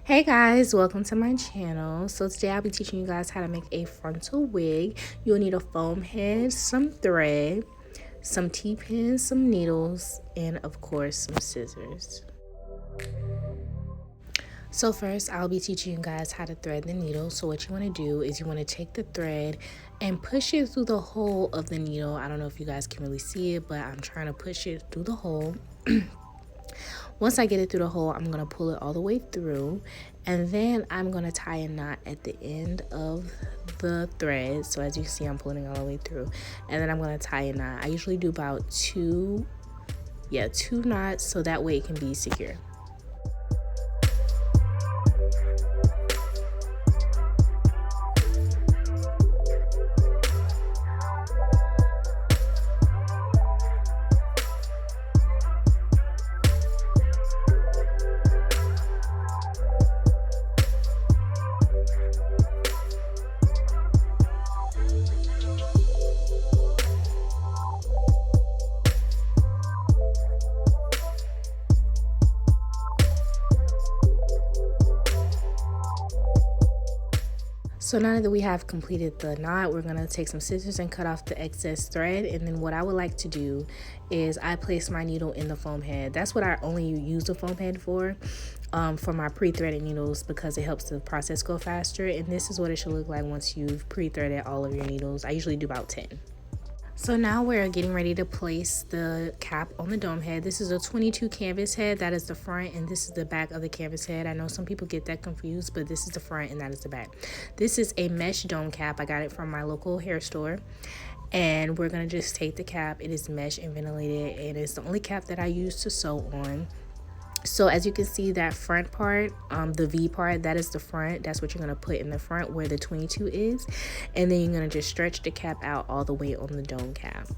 Hey guys, welcome to my channel. So today I'll be teaching you guys how to make a frontal wig. You'll need a foam head, some thread, some T-pins, some needles, and of course some scissors. So first I'll be teaching you guys how to thread the needle. So what you want to do is you want to take the thread and push it through the hole of the needle. I don't know if you guys can really see it, but I'm trying to push it through the hole. Once I get it through the hole, I'm going to pull it all the way through, and then I'm going to tie a knot at the end of the thread. So as you can see, I'm pulling it all the way through, and then I'm going to tie a knot. I usually do about two knots, so that way it can be secure. So now that we have completed the knot, we're going to take some scissors and cut off the excess thread. And then what I would like to do is I place my needle in the foam head. That's what I only use the foam head for my pre-threaded needles, because it helps the process go faster. And this is what it should look like once you've pre-threaded all of your needles. I usually do about 10. So now we're getting ready to place the cap on the dome head. This is a 22 canvas head. That is the front, and this is the back of the canvas head. I know some people get that confused, but this is the front and that is the back. This is a mesh dome cap. I got it from my local hair store. And we're going to just take the cap. It is mesh and ventilated, and it's the only cap that I use to sew on. So as you can see, that front part, the V part, that is the front. That's what you're going to put in the front where the 22 is. And then you're going to just stretch the cap out all the way on the dome cap.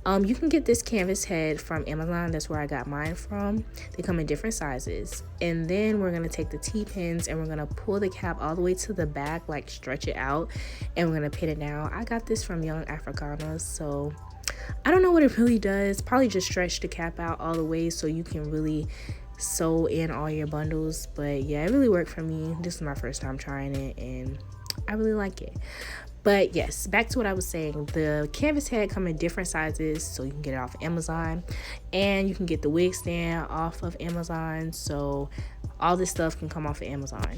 You can get this canvas head from Amazon. That's where I got mine from. They come in different sizes. And then we're going to take the T-pins and we're going to pull the cap all the way to the back, like stretch it out. And we're going to pin it down. I got this from Young Africanas, so I don't know what it really does. Probably just stretch the cap out all the way so you can really sew in all your bundles. But yeah, it really worked for me. This is my first time trying it and I really like it. But yes, back to what I was saying. The canvas head come in different sizes, so you can get it off Amazon, and you can get the wig stand off of Amazon. So all this stuff can come off of Amazon.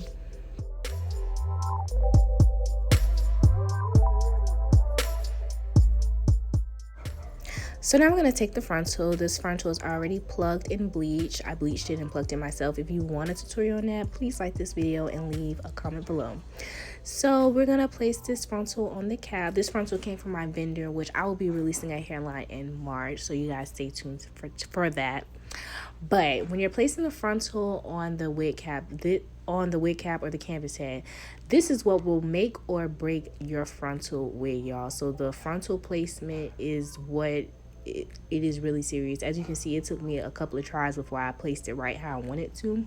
So now I'm going to take the frontal. This frontal is already plugged and bleached. I bleached it and plugged it myself. If you want a tutorial on that, please like this video and leave a comment below. So we're going to place this frontal on the cap. This frontal came from my vendor, which I will be releasing a hairline in March. So you guys stay tuned for that. But when you're placing the frontal on the wig cap, or the canvas head, this is what will make or break your frontal wig, y'all. So the frontal placement is what it is really serious. As you can see, it took me a couple of tries before I placed it right how I wanted to,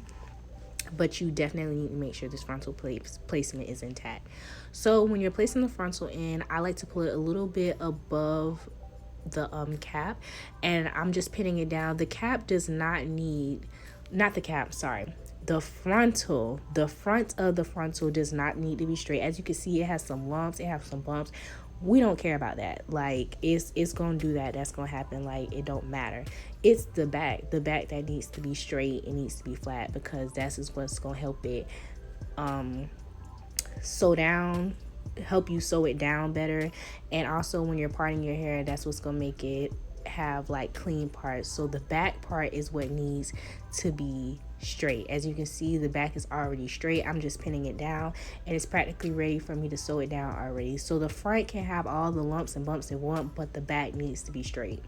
but you definitely need to make sure this frontal placement is intact. So when you're placing the frontal in, I like to pull it a little bit above the cap, and I'm just pinning it down. The cap does not need, not the cap, sorry, the front of the frontal does not need to be straight. As you can see, it has some lumps, it has some bumps. We don't care about that. Like, it's gonna do that. That's gonna happen. Like, it don't matter. It's the back that needs to be straight. It needs to be flat, because that's just what's gonna help it help you sew it down better. And also when you're parting your hair, that's what's gonna make it have like clean parts. So the back part is what needs to be straight. As you can see, the back is already straight. I'm just pinning it down, and it's practically ready for me to sew it down already. So the front can have all the lumps and bumps it want, but the back needs to be straight.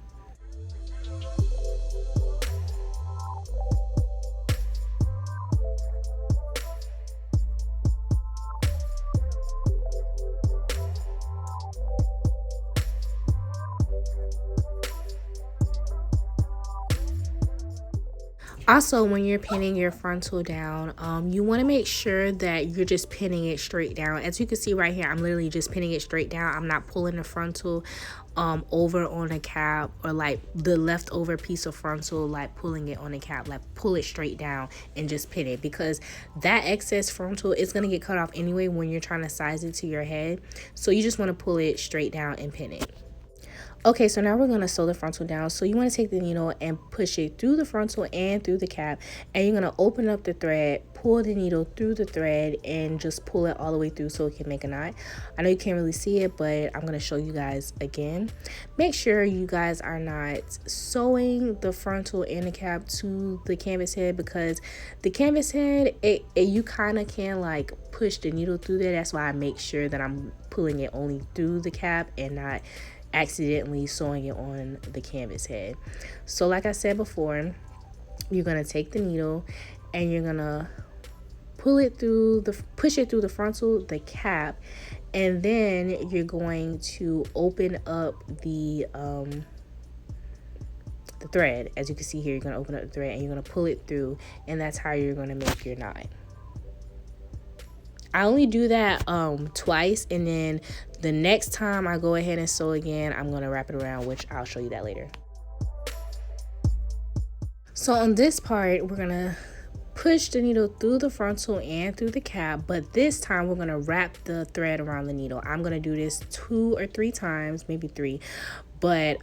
Also, when you're pinning your frontal down, you want to make sure that you're just pinning it straight down. As you can see right here, I'm literally just pinning it straight down. I'm not pulling the frontal over on a cap, or like the leftover piece of frontal, like pulling it on a cap. Like pull it straight down and just pin it, because that excess frontal is going to get cut off anyway when you're trying to size it to your head. So you just want to pull it straight down and pin it. Okay, so now we're going to sew the frontal down. So you want to take the needle and push it through the frontal and through the cap. And you're going to open up the thread, pull the needle through the thread, and just pull it all the way through so it can make a knot. I know you can't really see it, but I'm going to show you guys again. Make sure you guys are not sewing the frontal and the cap to the canvas head, because the canvas head, you kind of can like push the needle through there. That's why I make sure that I'm pulling it only through the cap and not accidentally sewing it on the canvas head. So like I said before, you're gonna take the needle and you're gonna push it through the frontal, the cap, and then you're going to open up the thread. As you can see here, you're gonna open up the thread and you're gonna pull it through, and that's how you're gonna make your knot. I only do that twice, and then the next time I go ahead and sew again, I'm going to wrap it around, which I'll show you that later. So on this part, we're going to push the needle through the frontal and through the cap, but this time we're going to wrap the thread around the needle. I'm going to do this 2 or 3 times, maybe 3, but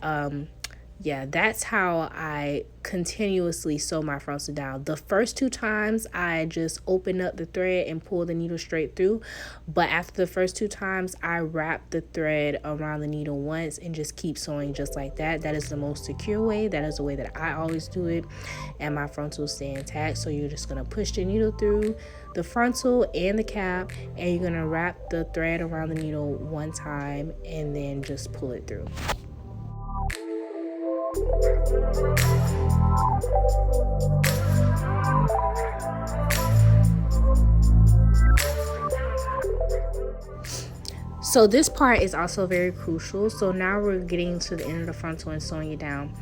yeah, that's how I continuously sew my frontal down. The first 2 times I just open up the thread and pull the needle straight through, but after the first 2 times I wrap the thread around the needle once and just keep sewing just like that. That is the most secure way. That is the way that I always do it, and my frontals stay intact. So you're just going to push the needle through the frontal and the cap, and you're going to wrap the thread around the needle 1 time and then just pull it through. So this part is also very crucial. So now we're getting to the end of the frontal and sewing it down.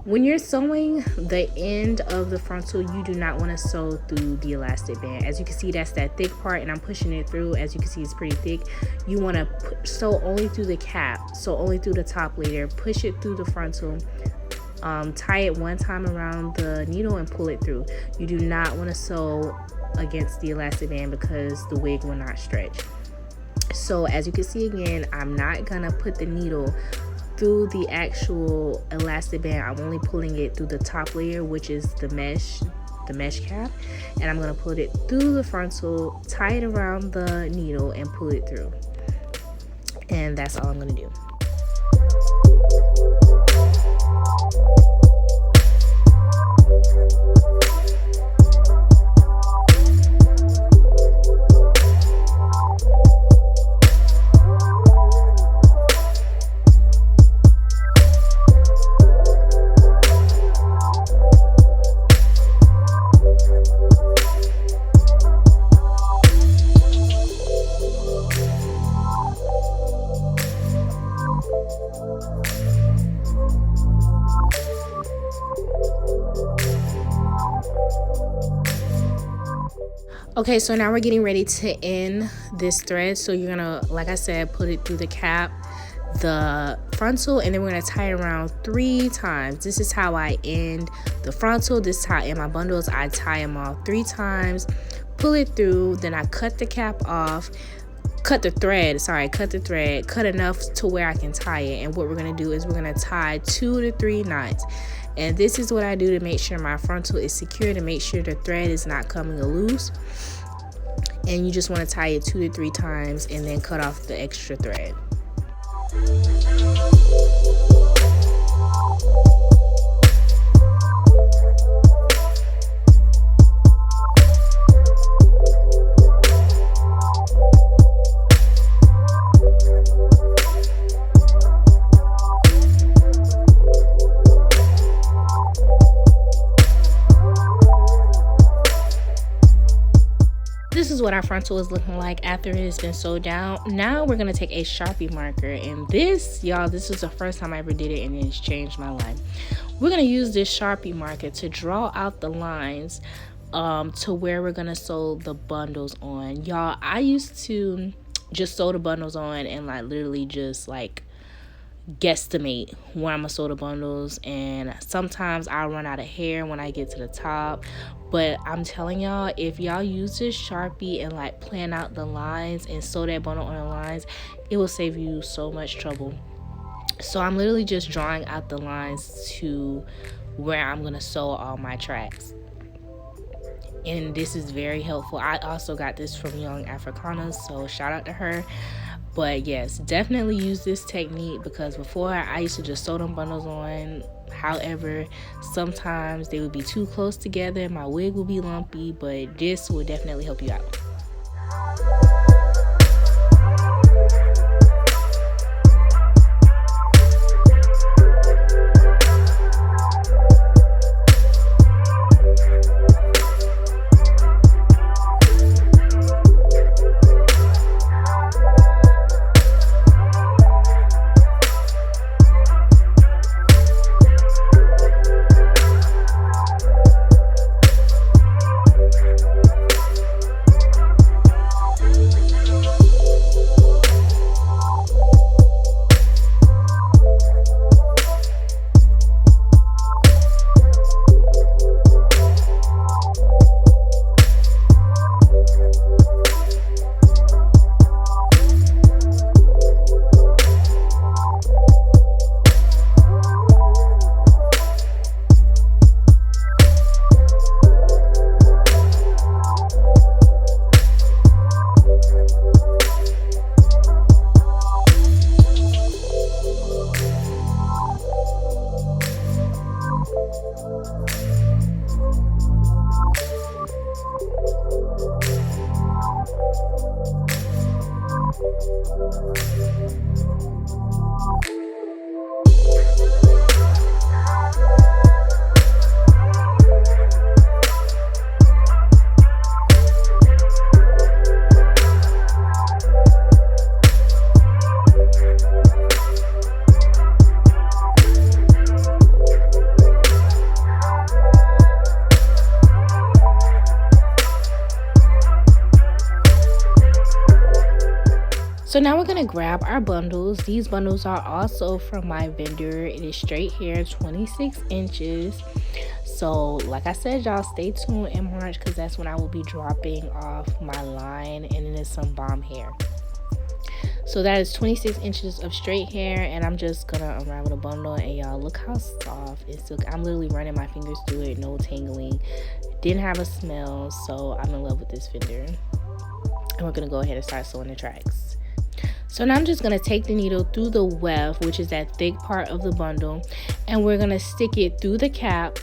When you're sewing the end of the frontal, you do not want to sew through the elastic band. As you can see, that's that thick part, and I'm pushing it through. As you can see, it's pretty thick. You want to sew only through the cap, so only through the top layer. Push it through the frontal. Tie it 1 time around the needle and pull it through. You do not want to sew against the elastic band because the wig will not stretch. So as you can see again, I'm not gonna put the needle through the actual elastic band. I'm only pulling it through the top layer, which is the mesh cap, and I'm gonna put it through the frontal, tie it around the needle, and pull it through. And that's all I'm gonna do. Okay, so now we're getting ready to end this thread. So you're gonna, like I said, put it through the cap, the frontal, and then we're gonna tie it around 3 times. This is how I end the frontal. This is how I end my bundles. I tie them off 3 times, pull it through, then I cut the cap off, cut the thread, cut enough to where I can tie it. And what we're gonna do is we're gonna tie 2 to 3 knots. And this is what I do to make sure my frontal is secure, to make sure the thread is not coming loose. And you just want to tie it 2 to 3 times and then cut off the extra thread. This is what our frontal is looking like after it has been sewed down. Now we're gonna take a Sharpie marker, and this, y'all, this is the first time I ever did it, and it's changed my life. we're going to use this Sharpie marker to draw out the lines to where we're going to sew the bundles on. Y'all, I used to just sew the bundles on and like literally just like guesstimate where I'm gonna sew the bundles, and sometimes I'll run out of hair when I get to the top. But I'm telling y'all, if y'all use this Sharpie and like plan out the lines and sew that bundle on the lines, it will save you so much trouble. So I'm literally just drawing out the lines to where I'm gonna sew all my tracks, and this is very helpful. I also got this from Young Africana, so shout out to her. But yes, definitely use this technique, because before I used to just sew them bundles on. However, sometimes they would be too close together, my wig will be lumpy, but this will definitely help you out. So now we're going to grab our bundles. These bundles are also from my vendor. It is straight hair, 26 inches. So like I said, y'all, stay tuned in March, because that's when I will be dropping off my line, and it is some bomb hair. So that is 26 inches of straight hair, and I'm just going to unravel the bundle, and y'all, look how soft it's silky. I'm literally running my fingers through it, no tangling. Didn't have a smell, so I'm in love with this vendor. And we're going to go ahead and start sewing the tracks. So now I'm just going to take the needle through the weft, which is that thick part of the bundle, and we're going to stick it through the cap,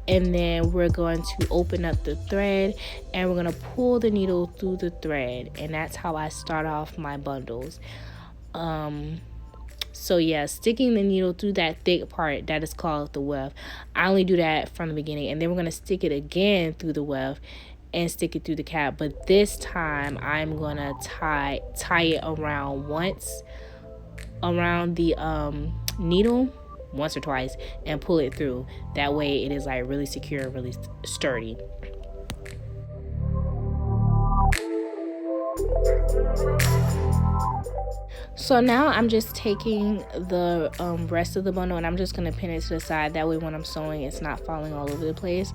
and then we're going to open up the thread, and we're going to pull the needle through the thread, and that's how I start off my bundles. So yeah, sticking the needle through that thick part, that is called the weft. I only do that from the beginning, and then we're going to stick it again through the weft and stick it through the cap, but this time I'm gonna tie it around once around the needle, once or twice, and pull it through. That way it is like really secure and really sturdy. So now I'm just taking the rest of the bundle, and I'm just going to pin it to the side. That way when I'm sewing, it's not falling all over the place.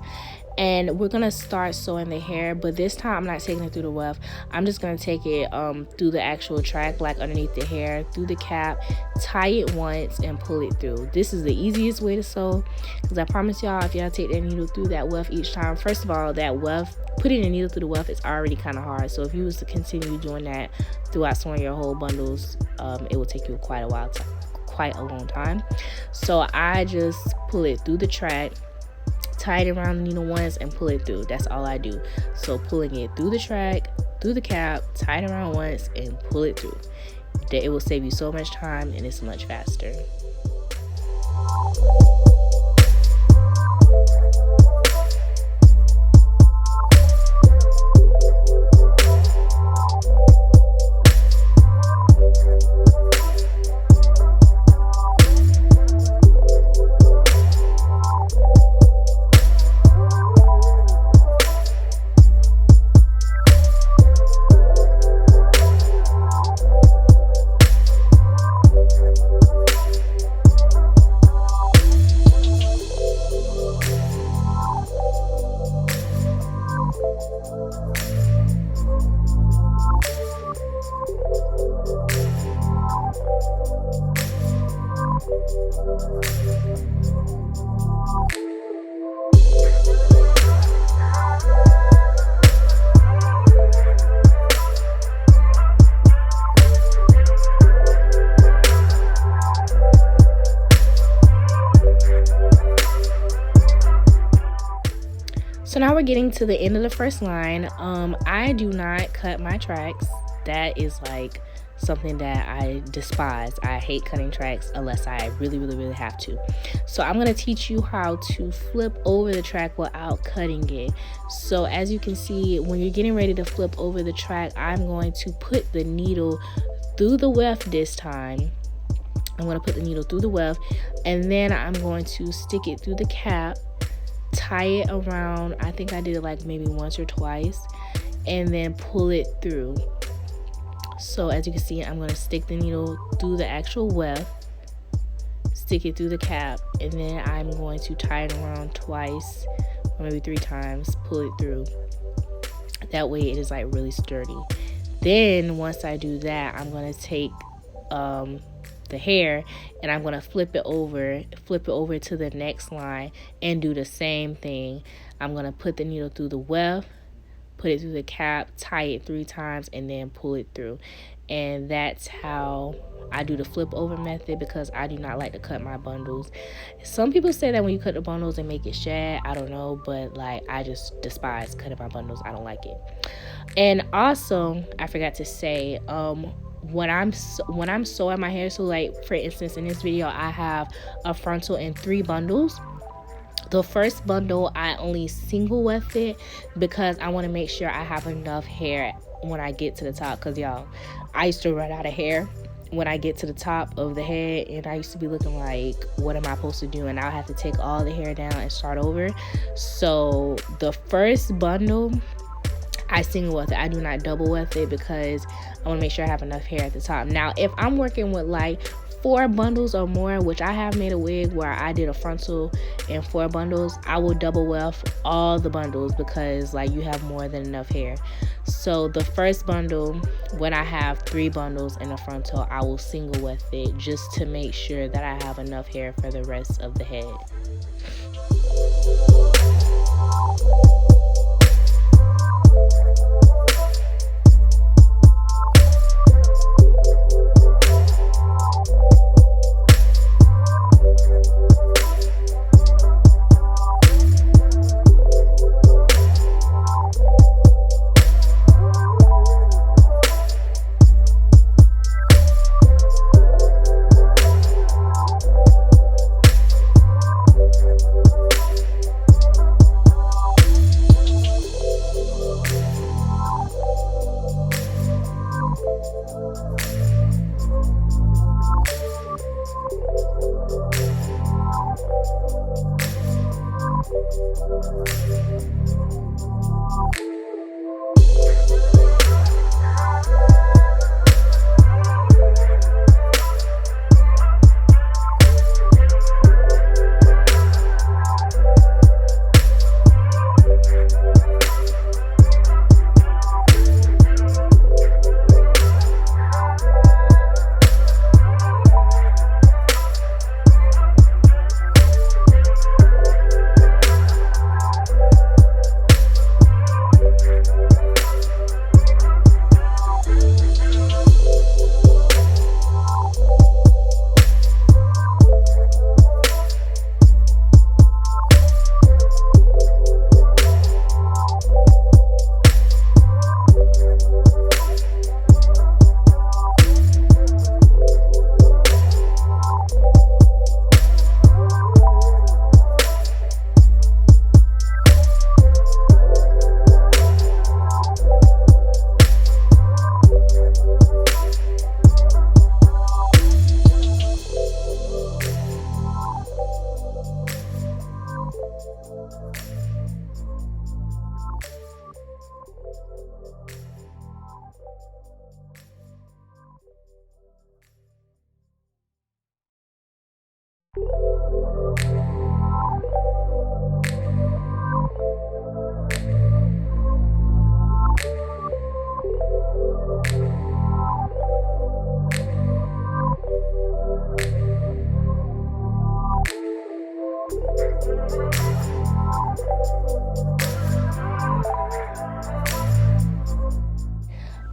And we're going to start sewing the hair, but this time I'm not taking it through the weft. I'm just going to take it through the actual track, like underneath the hair, through the cap, tie it once, and pull it through. This is the easiest way to sew, because I promise y'all, if y'all take that needle through that weft each time, first of all, that weft, putting the needle through the weft is already kind of hard. So if you was to continue doing that throughout sewing your whole bundles, it will take you quite a long time. So I just pull it through the track, tie it around the needle once, and pull it through. That's all I do. So pulling it through the track, through the cap, tie it around once, and pull it through. It will save you so much time, and it's much faster. getting to the end of the first line, I do not cut my tracks. That is like something that I despise. I hate cutting tracks unless I really have to. So I'm going to teach you how to flip over the track without cutting it. So as you can see, when you're getting ready to flip over the track, I'm going to put the needle through the weft this time. I'm going to put the needle through the weft, and then I'm going to stick it through the cap, tie it around. I think I did it like maybe once or twice, and then pull it through. So as you can see, I'm going to stick the needle through the actual weft, stick it through the cap, and then I'm going to tie it around twice or maybe 3 times, pull it through. That way it is like really sturdy. Then once I do that, I'm going to take the hair and I'm going to flip it over to the next line and do the same thing. I'm going to put the needle through the weft, put it through the cap, tie it 3 times, and then pull it through. And that's how I do the flip over method, because I do not like to cut my bundles. Some people say that when you cut the bundles and make it shag, I don't know, but like I just despise cutting my bundles. I don't like it. And also, I forgot to say, when I'm sewing my hair, so like for instance in this video I have a frontal in 3 bundles. The first bundle I only single weft it because I want to make sure I have enough hair when I get to the top, because y'all, I used to run out of hair when I get to the top of the head, and I used to be looking like, what am I supposed to do? And I'll have to take all the hair down and start over. So the first bundle I single weft it. I do not double weft it because I want to make sure I have enough hair at the top. Now if I'm working with like 4 bundles or more, which I have made a wig where I did a frontal in 4 bundles, I will double weft all the bundles because like you have more than enough hair. So the first bundle, when I have 3 bundles in a frontal, I will single weft it just to make sure that I have enough hair for the rest of the head.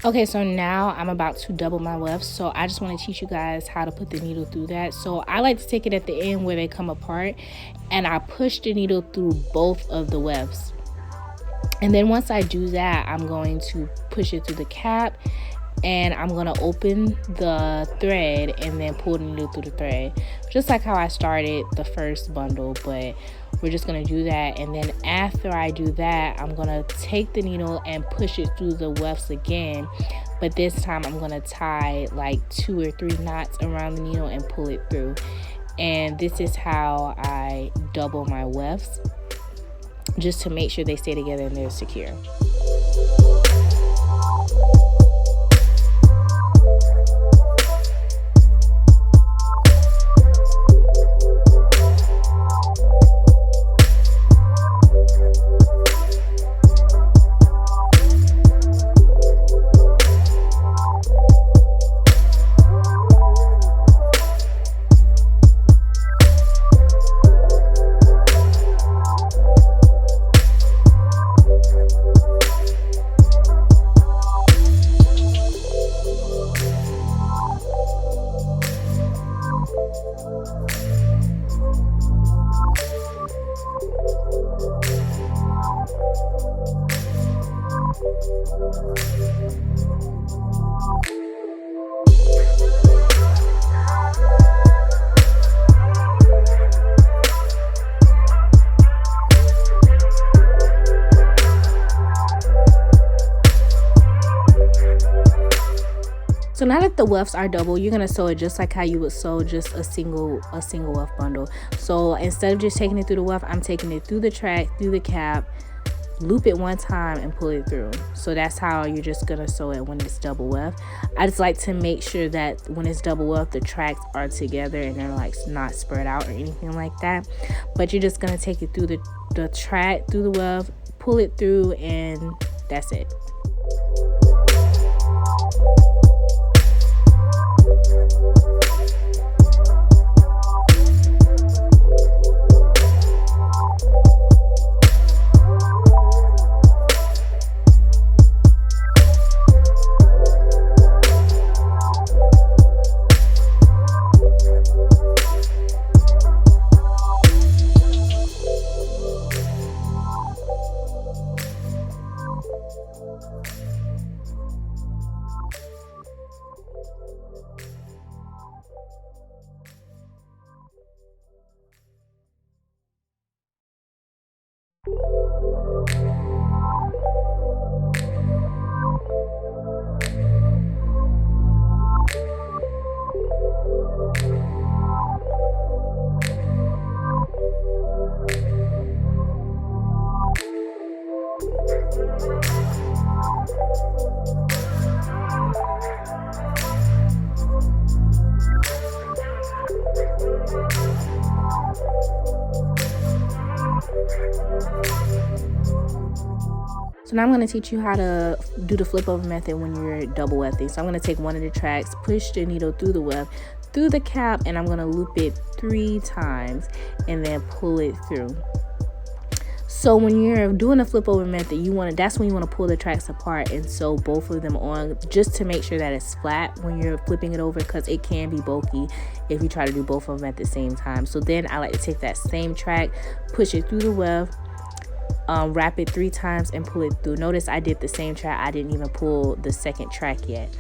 Okay, so now I'm about to double my weft, so I just want to teach you guys how to put the needle through that. So I like to take it at the end where they come apart, and I push the needle through both of the wefts. And then once I do that, I'm going to push it through the cap, and I'm going to open the thread and then pull the needle through the thread, just like how I started the first bundle. But we're just going to do that, and then after I do that, I'm going to take the needle and push it through the wefts again, but this time I'm going to tie like 2 or 3 knots around the needle and pull it through. And this is how I double my wefts, just to make sure they stay together and they're secure. So now that the wefts are double, you're gonna sew it just like how you would sew just a single weft bundle. So instead of just taking it through the weft, I'm taking it through the track, through the cap, loop it one time and pull it through. So that's how you're just gonna sew it when it's double weft. I just like to make sure that when it's double weft, the tracks are together and they're like not spread out or anything like that. But you're just gonna take it through the track, through the weft, pull it through, and that's it. So now I'm going to teach you how to do the flip over method when you're double wefting. So I'm going to take one of the tracks, push the needle through the weft, through the cap, and I'm going to loop it 3 times and then pull it through. So when you're doing a flip over method, that's when you want to pull the tracks apart and sew both of them on, just to make sure that it's flat when you're flipping it over, because it can be bulky if you try to do both of them at the same time. So then I like to take that same track, push it through the weft, wrap it 3 times and pull it through. Notice I did the same track. I didn't even pull the second track yet,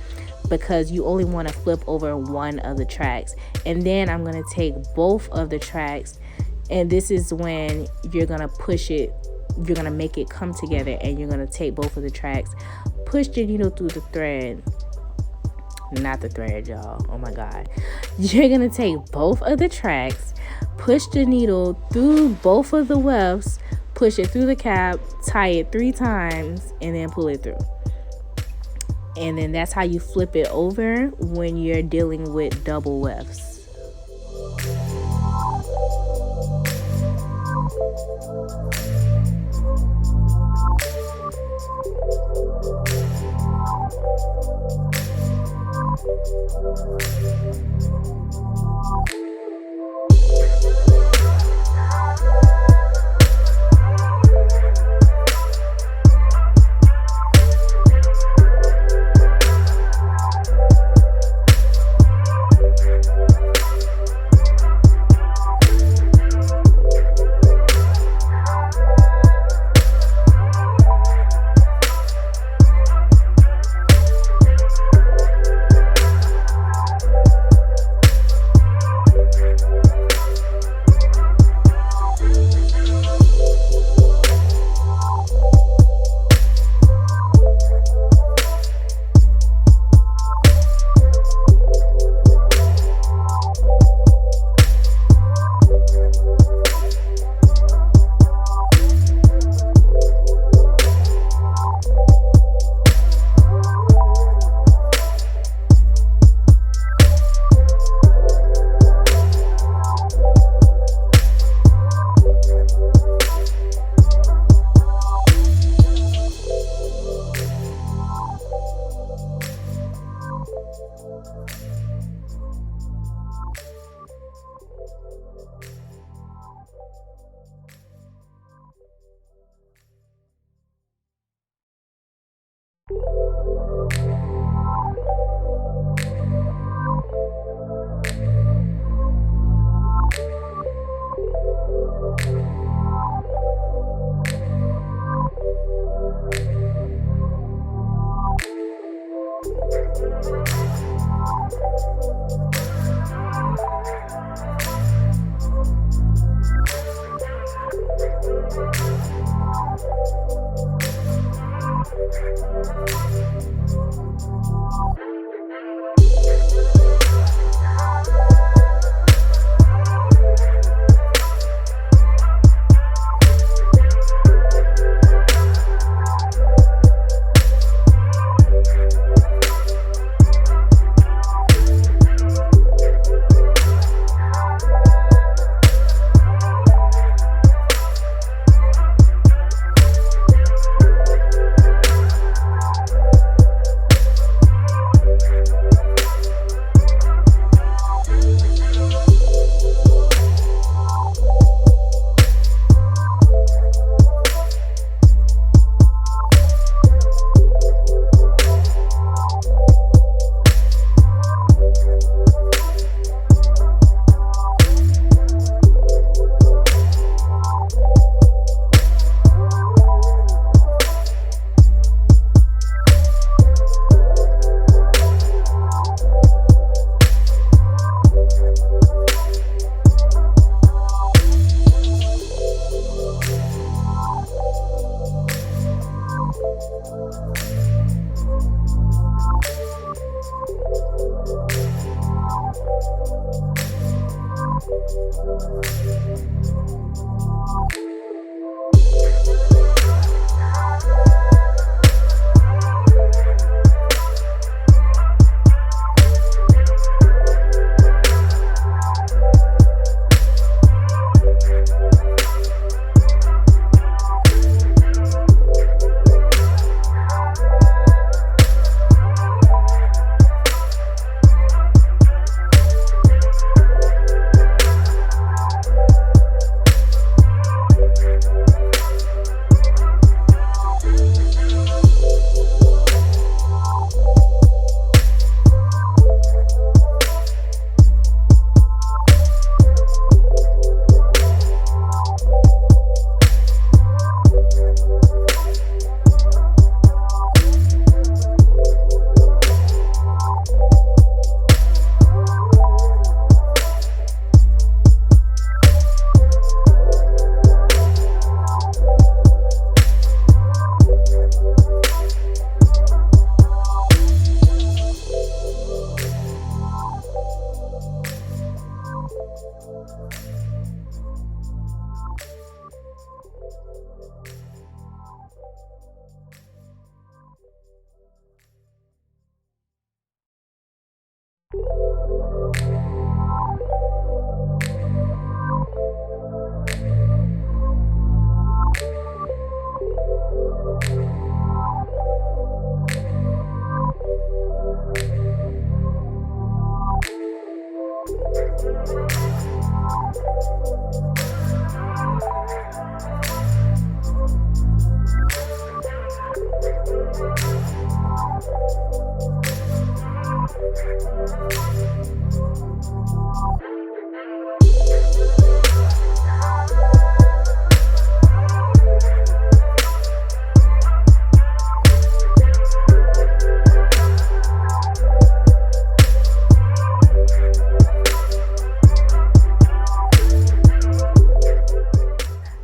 because you only want to flip over one of the tracks. And then I'm going to take both of the tracks, and this is when you're going to push it, you're going to make it come together, and you're going to take both of the tracks, push the needle through the thread, not the thread, y'all, oh my god. You're going to take both of the tracks, push the needle through both of the wefts, push it through the cap, tie it 3 times, and then pull it through. And then that's how you flip it over when you're dealing with double wefts.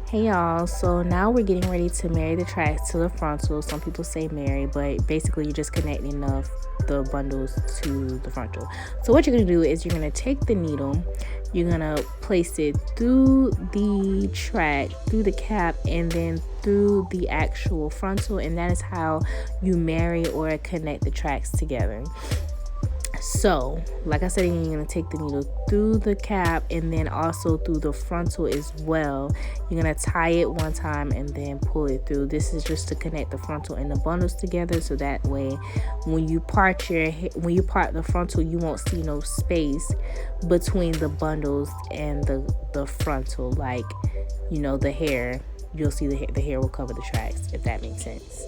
Hey y'all, so now we're getting ready to marry the tracks to the frontal. Some people say marry, but basically you're just connecting the bundles to the frontal. So what you're going to do is you're going to take the needle, you're going to place it through the track, through the cap, and then through the actual frontal, and that is how you marry or connect the tracks together. So, like I said, you're going to take the needle through the cap and then also through the frontal as well. You're going to tie it one time and then pull it through. This is just to connect the frontal and the bundles together, so that way when you part the frontal, you won't see no space between the bundles and the frontal. Like, you know, the hair, you'll see the hair will cover the tracks, if that makes sense.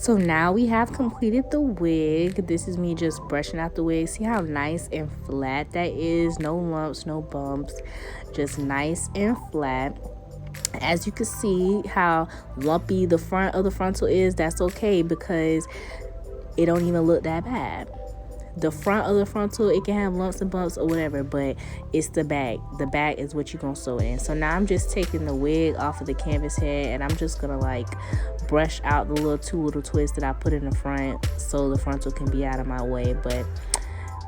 So now we have completed the wig. This is me just brushing out the wig. See how nice and flat that is? No lumps, no bumps, just nice and flat. As you can see how lumpy the front of the frontal is, that's okay because it don't even look that bad. The front of the frontal, it can have lumps and bumps or whatever, but it's the back. The back is what you're gonna sew in. So now I'm just taking the wig off of the canvas head, and I'm just gonna like brush out the two little twists that I put in the front so the frontal can be out of my way. But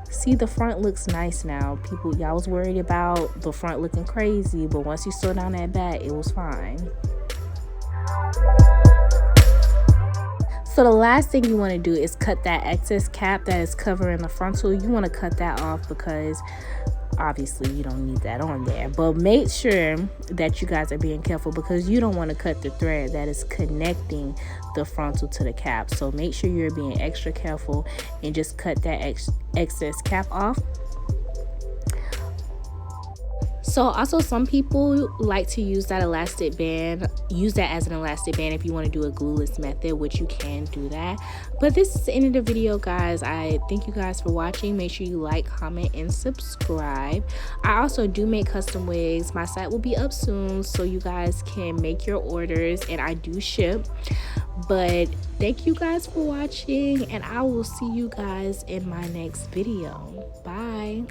see, the front looks nice now. People, y'all was worried about the front looking crazy, but once you sew down that back, it was fine. So the last thing you want to do is cut that excess cap that is covering the frontal. You want to cut that off because obviously you don't need that on there. But make sure that you guys are being careful because you don't want to cut the thread that is connecting the frontal to the cap. So make sure you're being extra careful and just cut that excess cap off. So also some people like to use that elastic band, use that as an elastic band if you want to do a glueless method, which you can do that. But this is the end of the video, guys. I thank you guys for watching. Make sure you like, comment, and subscribe. I also do make custom wigs. My site will be up soon so you guys can make your orders, and I do ship. But thank you guys for watching, and I will see you guys in my next video. Bye.